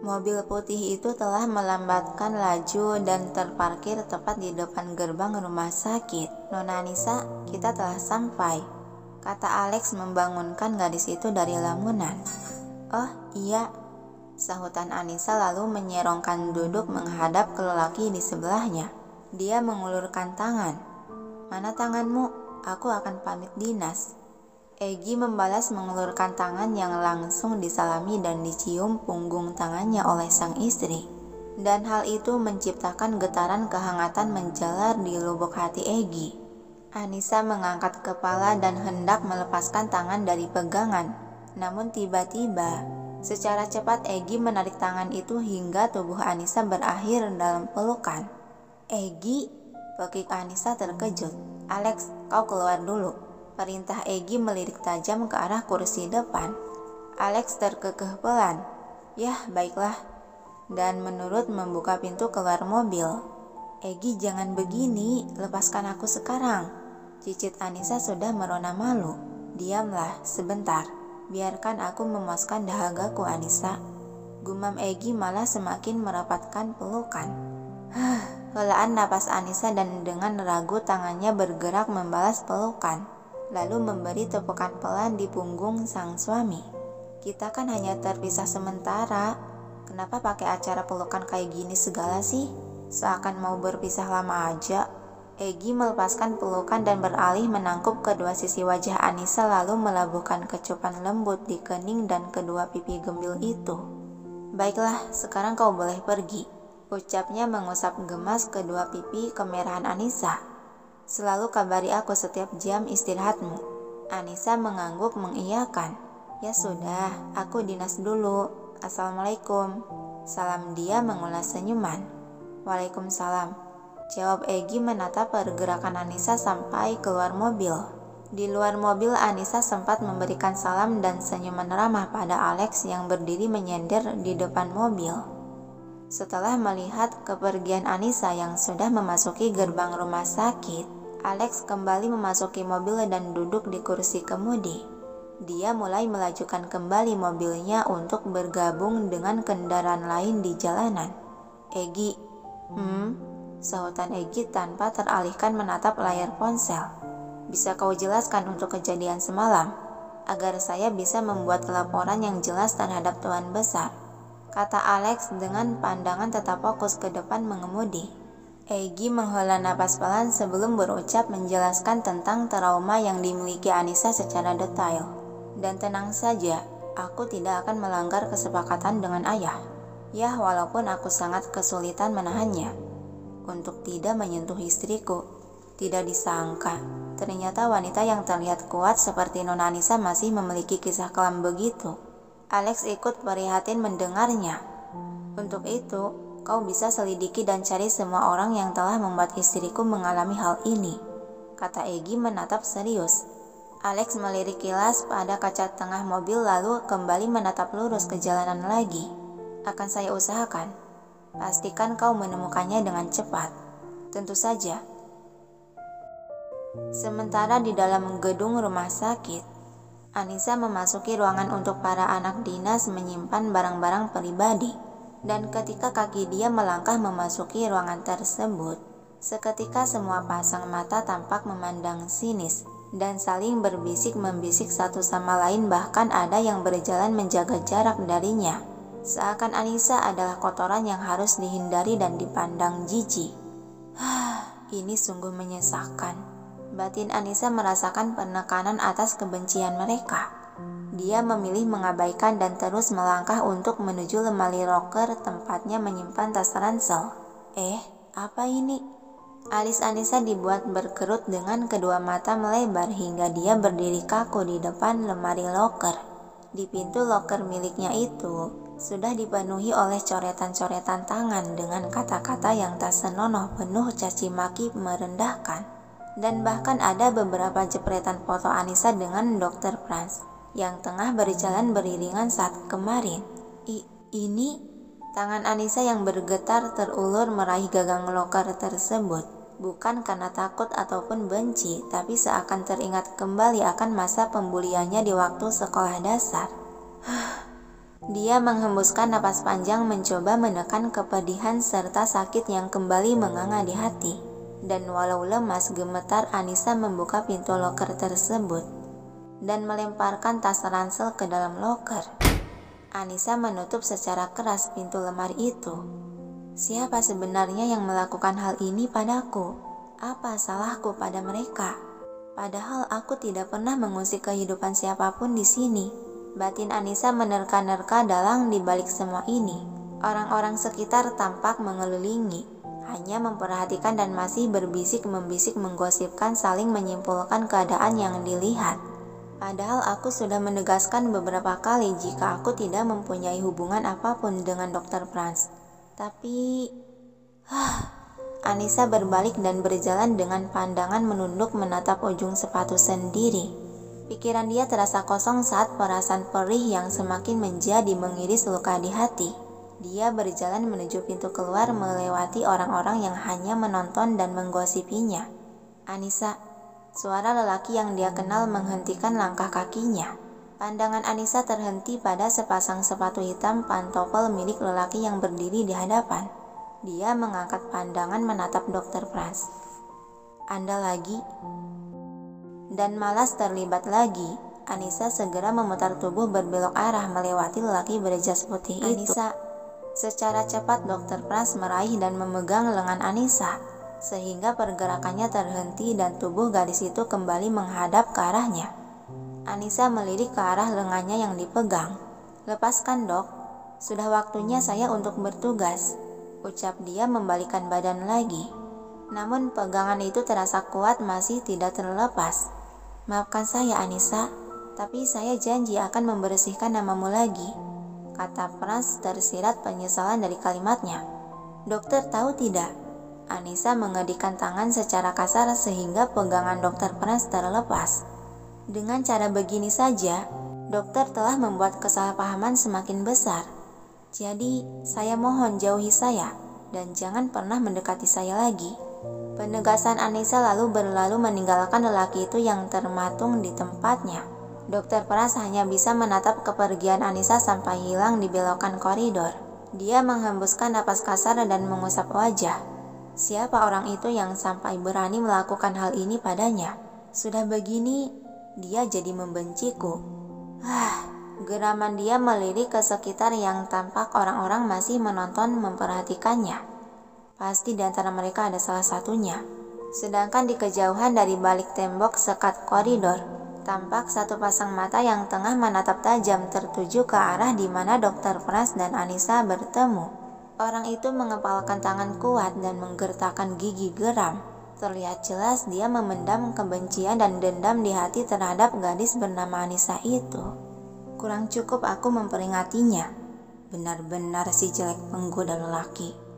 Mobil putih itu telah melambatkan laju dan terparkir tepat di depan gerbang rumah sakit. "Nona Anissa, kita telah sampai," kata Alex membangunkan gadis itu dari lamunan. "Oh iya," sahutan Anissa lalu menyerongkan duduk menghadap ke lelaki di sebelahnya. Dia mengulurkan tangan. "Mana tanganmu? Aku akan pamit dinas." Egy membalas mengulurkan tangan yang langsung disalami dan dicium punggung tangannya oleh sang istri. Dan hal itu menciptakan getaran kehangatan menjalar di lubuk hati Egy. Anissa mengangkat kepala dan hendak melepaskan tangan dari pegangan. Namun tiba-tiba, secara cepat Egy menarik tangan itu hingga tubuh Anissa berakhir dalam pelukan. "Egy," pekik Anissa terkejut. "Alex, kau keluar dulu," perintah Egy melirik tajam ke arah kursi depan. Alex terkekeh pelan. "Yah, baiklah," dan menurut membuka pintu keluar mobil. "Egy, jangan begini, lepaskan aku sekarang," cicit Anissa sudah merona malu. "Diamlah sebentar, biarkan aku memuaskan dahagaku, Anissa," gumam Egy malah semakin merapatkan pelukan. Helaan napas Anissa dan dengan ragu tangannya bergerak membalas pelukan, lalu memberi tepukan pelan di punggung sang suami. "Kita kan hanya terpisah sementara, kenapa pakai acara pelukan kayak gini segala sih? Seakan mau berpisah lama aja." Egy melepaskan pelukan dan beralih menangkup kedua sisi wajah Anissa lalu melabuhkan kecupan lembut di kening dan kedua pipi gembil itu. "Baiklah, sekarang kau boleh pergi," ucapnya mengusap gemas kedua pipi kemerahan Anissa. "Selalu kabari aku setiap jam istirahatmu." Anissa mengangguk mengiyakan. "Ya sudah, aku dinas dulu. Assalamualaikum." Salam dia mengulas senyuman. "Waalaikumsalam," jawab Egy menatap pergerakan Anissa sampai keluar mobil. Di luar mobil, Anissa sempat memberikan salam dan senyuman ramah pada Alex yang berdiri menyender di depan mobil. Setelah melihat kepergian Anissa yang sudah memasuki gerbang rumah sakit, Alex kembali memasuki mobil dan duduk di kursi kemudi. Dia mulai melajukan kembali mobilnya untuk bergabung dengan kendaraan lain di jalanan. "Egy." Sahutan Egy tanpa teralihkan menatap layar ponsel. "Bisa kau jelaskan untuk kejadian semalam, agar saya bisa membuat laporan yang jelas terhadap Tuan Besar," kata Alex dengan pandangan tetap fokus ke depan mengemudi. Egy menghela napas pelan sebelum berucap menjelaskan tentang trauma yang dimiliki Anissa secara detail. "Dan tenang saja, aku tidak akan melanggar kesepakatan dengan ayah. Ya, walaupun aku sangat kesulitan menahannya untuk tidak menyentuh istriku." Tidak disangka, ternyata wanita yang terlihat kuat seperti Nona Anissa masih memiliki kisah kelam begitu. Alex ikut prihatin mendengarnya. "Untuk itu, kau bisa selidiki dan cari semua orang yang telah membuat istriku mengalami hal ini," kata Egy menatap serius. Alex melirik kilas pada kaca tengah mobil lalu kembali menatap lurus ke jalanan lagi. "Akan saya usahakan. Pastikan kau menemukannya dengan cepat." "Tentu saja." Sementara di dalam gedung rumah sakit, Anissa memasuki ruangan untuk para anak dinas menyimpan barang-barang pribadi. Dan ketika kaki dia melangkah memasuki ruangan tersebut, seketika semua pasang mata tampak memandang sinis dan saling berbisik-membisik satu sama lain, bahkan ada yang berjalan menjaga jarak darinya. Seakan Anissa adalah kotoran yang harus dihindari dan dipandang jijik. Ini sungguh menyesakkan. Batin Anissa merasakan penekanan atas kebencian mereka. Dia memilih mengabaikan dan terus melangkah untuk menuju lemari loker tempatnya menyimpan tas ransel. Apa ini? Alis Anissa dibuat berkerut dengan kedua mata melebar hingga dia berdiri kaku di depan lemari loker. Di pintu loker miliknya itu sudah dipenuhi oleh coretan-coretan tangan dengan kata-kata yang tak senonoh penuh caci maki merendahkan. Dan bahkan ada beberapa jepretan foto Anissa dengan Dr. Franz yang tengah berjalan beriringan saat kemarin. Ini tangan Anissa yang bergetar terulur meraih gagang loker tersebut, bukan karena takut ataupun benci, tapi seakan teringat kembali akan masa pembuliannya di waktu sekolah dasar. Dia menghembuskan napas panjang mencoba menekan kepedihan serta sakit yang kembali menganga di hati. Dan walau lemas gemetar, Anissa membuka pintu loker tersebut dan melemparkan tas ransel ke dalam loker. Anissa menutup secara keras pintu lemari itu. Siapa sebenarnya yang melakukan hal ini padaku? Apa salahku pada mereka? Padahal aku tidak pernah mengusik kehidupan siapapun di sini. Batin Anissa menerka-nerka dalang di balik semua ini. Orang-orang sekitar tampak mengelilingi, hanya memperhatikan dan masih berbisik-membisik menggosipkan, saling menyimpulkan keadaan yang dilihat. Padahal aku sudah menegaskan beberapa kali jika aku tidak mempunyai hubungan apapun dengan Dr. Franz. Tapi... Anissa berbalik dan berjalan dengan pandangan menunduk menatap ujung sepatu sendiri. Pikiran dia terasa kosong saat perasaan perih yang semakin menjadi mengiris luka di hati. Dia berjalan menuju pintu keluar melewati orang-orang yang hanya menonton dan menggosipinya. Anissa, suara lelaki yang dia kenal menghentikan langkah kakinya. Pandangan Anissa terhenti pada sepasang sepatu hitam pantofel milik lelaki yang berdiri di hadapan. Dia mengangkat pandangan menatap Dr. Franz. Anda lagi? Dan malas terlibat lagi. Anissa segera memutar tubuh berbelok arah melewati lelaki berjas putih itu. Anissa, secara cepat Dr. Franz meraih dan memegang lengan Anissa, sehingga pergerakannya terhenti dan tubuh gadis itu kembali menghadap ke arahnya. Anissa melirik ke arah lengannya yang dipegang. Lepaskan, Dok. Sudah waktunya saya untuk bertugas, ucap dia membalikkan badan lagi. Namun pegangan itu terasa kuat masih tidak terlepas. Maafkan saya, Anissa, tapi saya janji akan membersihkan namamu lagi, kata Franz tersirat penyesalan dari kalimatnya. Dokter tahu tidak? Anissa mengedikkan tangan secara kasar sehingga pegangan Dr. Franz terlepas. Dengan cara begini saja, dokter telah membuat kesalahpahaman semakin besar. Jadi, saya mohon jauhi saya dan jangan pernah mendekati saya lagi. Penegasan Anissa lalu berlalu meninggalkan lelaki itu yang termatung di tempatnya. Dr. Franz hanya bisa menatap kepergian Anissa sampai hilang di belokan koridor. Dia menghembuskan napas kasar dan mengusap wajah. Siapa orang itu yang sampai berani melakukan hal ini padanya? Sudah begini, dia jadi membenciku. Geraman dia melirik ke sekitar yang tampak orang-orang masih menonton memperhatikannya. Pasti di antara mereka ada salah satunya. Sedangkan di kejauhan dari balik tembok sekat koridor, tampak satu pasang mata yang tengah menatap tajam tertuju ke arah di mana Dr. Franz dan Anissa bertemu. Orang itu mengepalkan tangan kuat dan menggertakkan gigi geram. Terlihat jelas dia memendam kebencian dan dendam di hati terhadap gadis bernama Anissa itu. Kurang cukup aku memperingatinya. Benar-benar si jelek penggoda lelaki.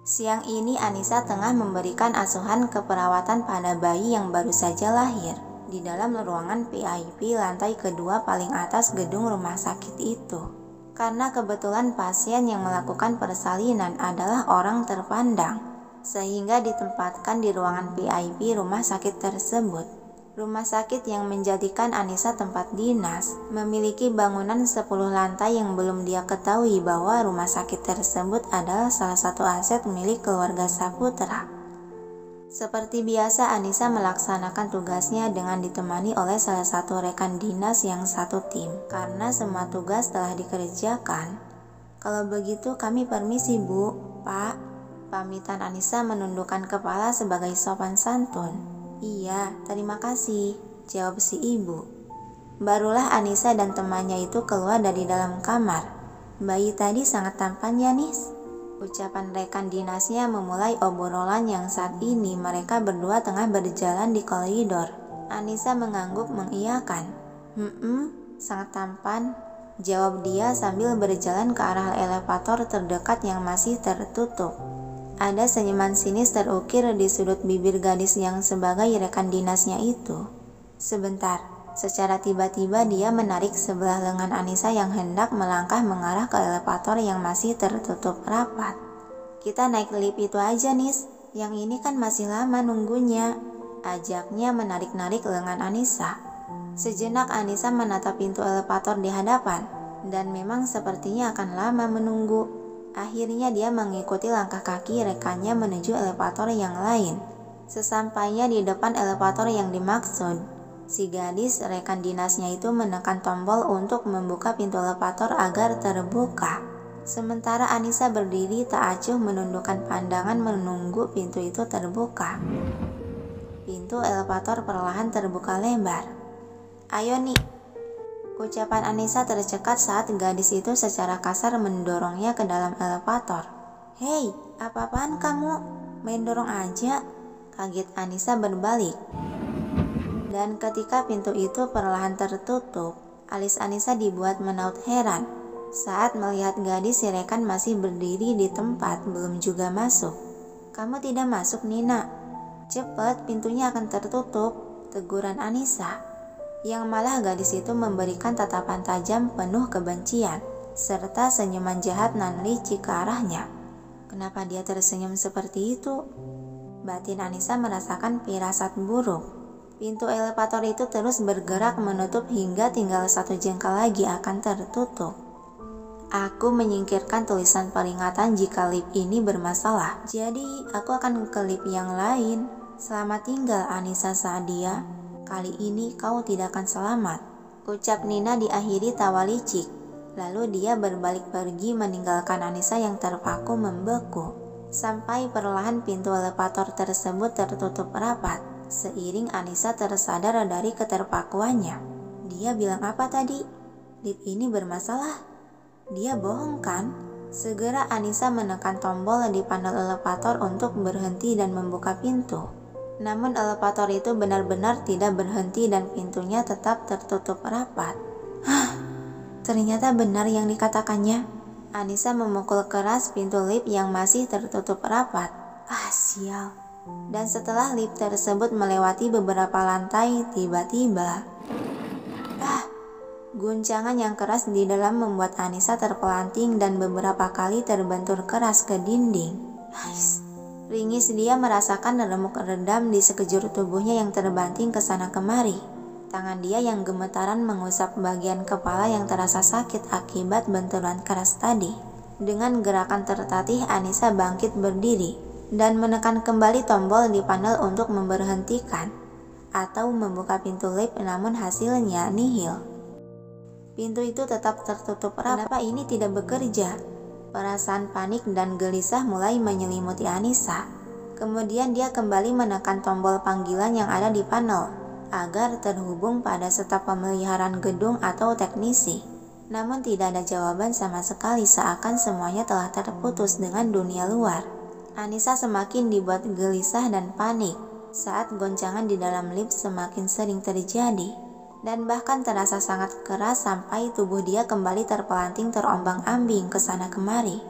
Siang ini Anissa tengah memberikan asuhan keperawatan pada bayi yang baru saja lahir di dalam ruangan VIP lantai kedua paling atas gedung rumah sakit itu. Karena kebetulan pasien yang melakukan persalinan adalah orang terpandang, sehingga ditempatkan di ruangan VIP rumah sakit tersebut. Rumah sakit yang menjadikan Anissa tempat dinas memiliki bangunan 10 lantai yang belum dia ketahui bahwa rumah sakit tersebut adalah salah satu aset milik keluarga Saputra. Seperti biasa, Anissa melaksanakan tugasnya dengan ditemani oleh salah satu rekan dinas yang satu tim. Karena semua tugas telah dikerjakan. Kalau begitu kami permisi, Bu, Pak. Pamitan Anissa menundukkan kepala sebagai sopan santun. Iya, terima kasih, jawab si ibu. Barulah Anissa dan temannya itu keluar dari dalam kamar. Bayi tadi sangat tampan ya, Nis? Ucapan rekan dinasnya memulai obrolan yang saat ini mereka berdua tengah berjalan di koridor. Anissa mengangguk mengiyakan. Sangat tampan, jawab dia sambil berjalan ke arah elevator terdekat yang masih tertutup. Ada senyuman sinis terukir di sudut bibir gadis yang sebagai rekan dinasnya itu. Sebentar, secara tiba-tiba dia menarik sebelah lengan Anissa yang hendak melangkah mengarah ke elevator yang masih tertutup rapat. Kita naik lift itu aja, Nis. Yang ini kan masih lama nunggunya. Ajaknya menarik-narik lengan Anissa. Sejenak Anissa menatap pintu elevator di hadapan. dan memang sepertinya akan lama menunggu. Akhirnya dia mengikuti langkah kaki rekannya menuju elevator yang lain. Sesampainya di depan elevator yang dimaksud, si gadis rekan dinasnya itu menekan tombol untuk membuka pintu elevator agar terbuka. Sementara Anissa berdiri tak acuh menundukkan pandangan menunggu pintu itu terbuka. Pintu elevator perlahan terbuka lebar. "Ayo nih," ucapan Anissa tercekat saat gadis itu secara kasar mendorongnya ke dalam elevator. "Hei, apa-apaan kamu? Main dorong aja," kaget Anissa berbalik. Dan ketika pintu itu perlahan tertutup, alis Anissa dibuat menaut heran saat melihat gadis si rekan masih berdiri di tempat belum juga masuk. "Kamu tidak masuk, Nina. Cepat, pintunya akan tertutup," teguran Anissa. Yang malah gadis itu memberikan tatapan tajam penuh kebencian, serta senyuman jahat nan licik ke arahnya. Kenapa dia tersenyum seperti itu? Batin Anissa merasakan firasat buruk. Pintu elevator itu terus bergerak menutup hingga tinggal 1 jengkal lagi akan tertutup. "Aku menyingkirkan tulisan peringatan jika lift ini bermasalah. Jadi aku akan ke lift yang lain. Selamat tinggal Anissa Saadia. Kali ini kau tidak akan selamat," ucap Nina diakhiri tawa licik. Lalu dia berbalik pergi meninggalkan Anissa yang terpaku membeku. Sampai perlahan pintu elevator tersebut tertutup rapat. Seiring Anissa tersadar dari keterpakuannya. Dia bilang apa tadi? Lift ini bermasalah? Dia bohong kan? Segera Anissa menekan tombol di panel elevator untuk berhenti dan membuka pintu. Namun elevator itu benar-benar tidak berhenti dan pintunya tetap tertutup rapat. Ternyata benar yang dikatakannya. Anissa memukul keras pintu lift yang masih tertutup rapat. Sial. Dan setelah lift tersebut melewati beberapa lantai, tiba-tiba guncangan yang keras di dalam membuat Anissa terpelanting dan beberapa kali terbentur keras ke dinding. Ringis dia merasakan remuk redam di sekejur tubuhnya yang terbanting ke sana kemari. Tangan dia yang gemetaran mengusap bagian kepala yang terasa sakit akibat benturan keras tadi. Dengan gerakan tertatih, Anissa bangkit berdiri dan menekan kembali tombol di panel untuk memberhentikan atau membuka pintu lift, namun hasilnya nihil. Pintu itu tetap tertutup rapat. Kenapa ini tidak bekerja? Perasaan panik dan gelisah mulai menyelimuti Anissa. Kemudian dia kembali menekan tombol panggilan yang ada di panel agar terhubung pada staf pemeliharaan gedung atau teknisi. Namun tidak ada jawaban sama sekali, seakan semuanya telah terputus dengan dunia luar. Anissa semakin dibuat gelisah dan panik saat goncangan di dalam lift semakin sering terjadi. Dan bahkan terasa sangat keras sampai tubuh dia kembali terpelanting terombang-ambing ke sana kemari.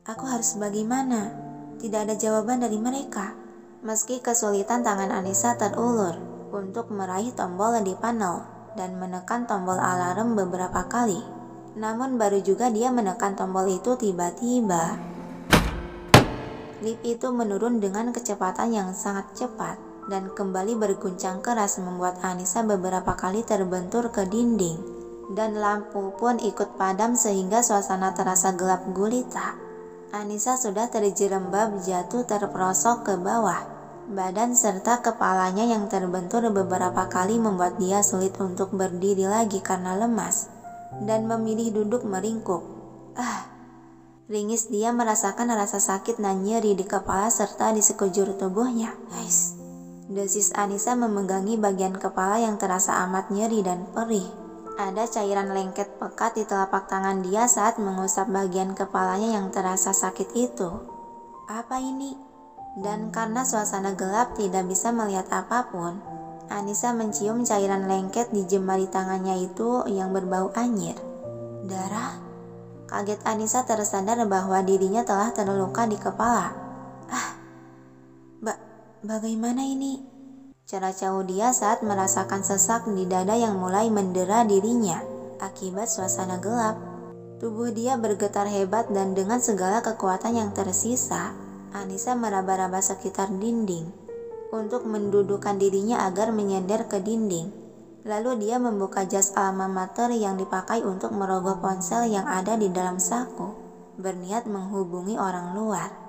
Aku harus bagaimana? Tidak ada jawaban dari mereka. Meski kesulitan, tangan Anissa terulur untuk meraih tombol di panel dan menekan tombol alarm beberapa kali. Namun baru juga dia menekan tombol itu, tiba-tiba lift itu menurun dengan kecepatan yang sangat cepat dan kembali berguncang keras membuat Anissa beberapa kali terbentur ke dinding, dan lampu pun ikut padam sehingga suasana terasa gelap gulita. Anissa sudah terjerembab jatuh terperosok ke bawah. Badan serta kepalanya yang terbentur beberapa kali membuat dia sulit untuk berdiri lagi karena lemas dan memilih duduk meringkuk. Ringis dia merasakan rasa sakit dan nyeri di kepala serta di sekujur tubuhnya. Desis Anissa memegangi bagian kepala yang terasa amat nyeri dan perih. Ada cairan lengket pekat di telapak tangan dia saat mengusap bagian kepalanya yang terasa sakit itu. Apa ini? Dan karena suasana gelap tidak bisa melihat apapun, Anissa mencium cairan lengket di jemari tangannya itu yang berbau anyir. Darah? Kaget Anissa tersadar bahwa dirinya telah terluka di kepala. Bagaimana ini? Cara-cara dia saat merasakan sesak di dada yang mulai mendera dirinya akibat suasana gelap. Tubuh dia bergetar hebat dan dengan segala kekuatan yang tersisa, Anissa meraba-raba sekitar dinding untuk mendudukkan dirinya agar menyender ke dinding. Lalu dia membuka jas alma mater yang dipakai untuk merogoh ponsel yang ada di dalam saku, berniat menghubungi orang luar.